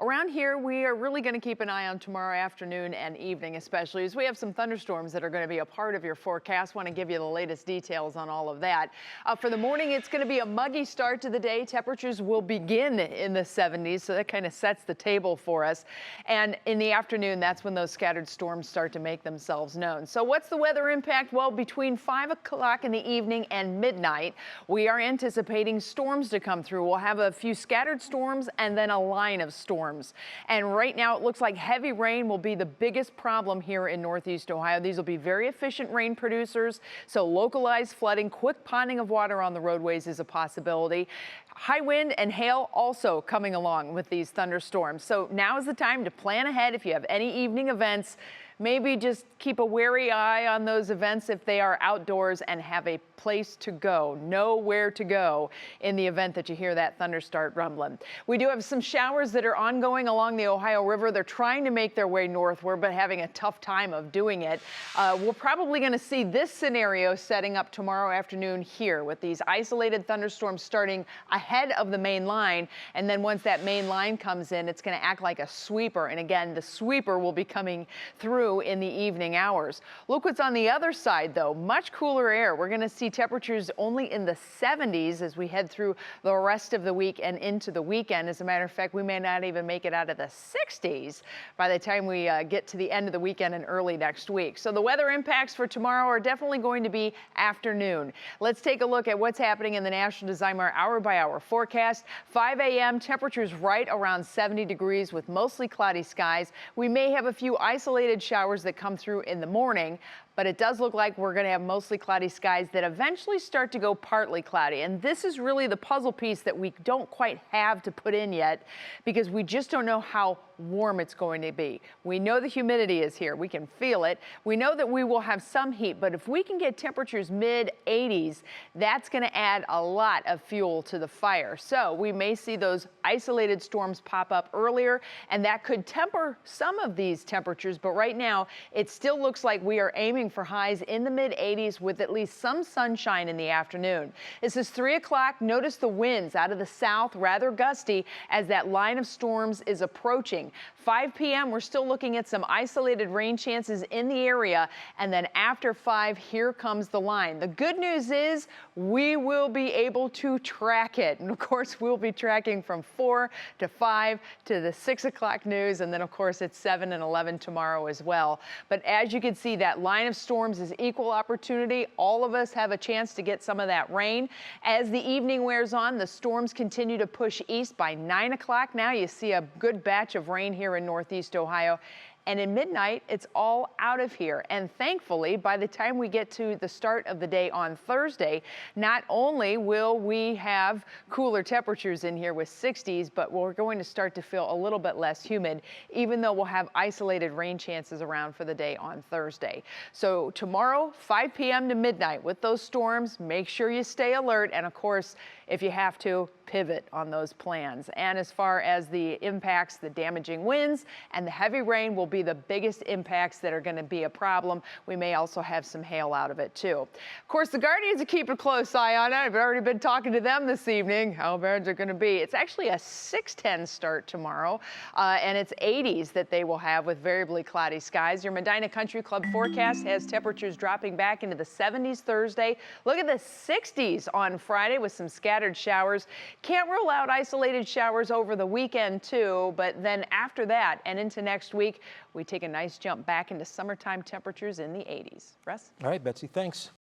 Around here, we are really going to keep an eye on tomorrow afternoon and evening, especially as we have some thunderstorms that are going to be a part of your forecast. Want to give you the latest details on all of that. For the morning, it's going to be a muggy start to the day. Temperatures will begin in the 70s, so that kind of sets the table for us. And in the afternoon, that's when those scattered storms start to make themselves known. So what's the weather impact? Well, between 5 o'clock in the evening and midnight, we are anticipating storms to come through. We'll have a few scattered storms and then a line of storms. And right now it looks like heavy rain will be the biggest problem here in Northeast Ohio. These will be very efficient rain producers, so localized flooding, quick ponding of water on the roadways is a possibility. High wind and hail also coming along with these thunderstorms. So now is the time to plan ahead. If you have any evening events, maybe just keep a wary eye on those events if they are outdoors and have a place to go. Know where to go in the event that you hear that thunder start rumbling. We do have some showers that are ongoing along the Ohio River. They're trying to make their way northward, but having a tough time of doing it. We're probably going to see this scenario setting up tomorrow afternoon here with these isolated thunderstorms starting ahead of the main line. And then once that main line comes in, it's going to act like a sweeper. And again, the sweeper will be coming through in the evening hours. Look what's on the other side, though. Much cooler air. We're going to see temperatures only in the 70s as we head through the rest of the week and into the weekend. As a matter of fact, we may not even make it out of the 60s by the time we get to the end of the weekend and early next week. So the weather impacts for tomorrow are definitely going to be afternoon. Let's take a look at what's happening in the National Designer hour-by-hour forecast. 5 a.m. temperatures right around 70 degrees with mostly cloudy skies. We may have a few isolated showers that come through in the morning, but it does look like we're going to have mostly cloudy skies that eventually start to go partly cloudy. And this is really the puzzle piece that we don't quite have to put in yet because we just don't know how warm it's going to be. We know the humidity is here. We can feel it. We know that we will have some heat, but if we can get temperatures mid 80s, that's going to add a lot of fuel to the fire. So we may see those isolated storms pop up earlier, and that could temper some of these temperatures. But right now, it still looks like we are aiming for highs in the mid 80s with at least some sunshine in the afternoon. This is 3 o'clock. Notice the winds out of the south, rather gusty as that line of storms is approaching. 5 p.m. we're still looking at some isolated rain chances in the area, and then after 5, here comes the line. The good news is we will be able to track it, and of course we'll be tracking from 4 to 5 to the 6 o'clock news, and then of course it's 7 and 11 tomorrow as well. But as you can see, that line of storms is equal opportunity. All of us have a chance to get some of that rain. As the evening wears on, the storms continue to push east. By 9 o'clock now, you see a good batch of rain here in Northeast Ohio. And in midnight, it's all out of here. And thankfully, by the time we get to the start of the day on Thursday, not only will we have cooler temperatures in here with 60s, but we're going to start to feel a little bit less humid, even though we'll have isolated rain chances around for the day on Thursday. So tomorrow, 5 p.m. to midnight with those storms, make sure you stay alert. And of course, if you have to, pivot on those plans. And as far as the impacts, the damaging winds and the heavy rain will be the biggest impacts that are going to be a problem. We may also have some hail out of it too. Of course, the Guardians are keeping a close eye on it. I've already been talking to them this evening. How bad they're going to be. It's actually a 6:10 start tomorrow, and it's 80s that they will have with variably cloudy skies. Your Medina Country Club forecast has temperatures dropping back into the 70s Thursday. Look at the 60s on Friday with some scattered showers. Can't rule out isolated showers over the weekend too, but then after that and into next week, we take a nice jump back into summertime temperatures in the 80s. Russ? All right, Betsy, thanks.